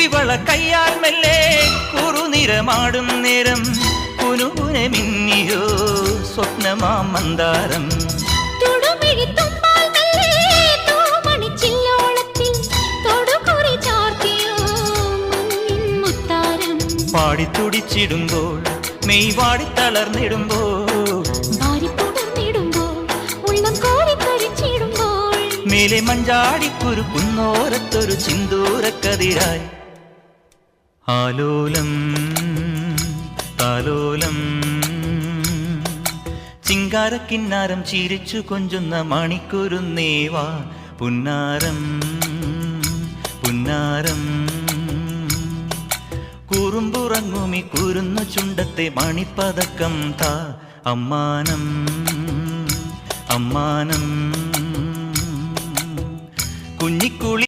ഇവള കയ്യാൽ മെല്ലെ കുറുനിറമാടും നേരം കുനുകുനെ മിന്നിയോ സ്വപ്നമാം മന്ദാരം പാടിത്തുടിച്ചിടുമ്പോൾ മെയ് വാടി തളർന്നിടുമ്പോൾ മേലെ മഞ്ചാടിക്കുരു കുന്നോരത്തൊരു ചിന്തൂരക്കതിരായി ആലോലം താലോലം ചിങ്കാരക്കിന്നാരം ചിരിച്ചു കൊഞ്ചുന്ന മണിക്കുരുന്നേവാ പുന്നാരം പുന്നാരം കുറുമ്പുറങ്ങുമി കുരുന്നു ചുണ്ടത്തെ മണിപ്പതക്കം താ അമ്മാനം അമ്മാനം കുഞ്ഞിക്കുളി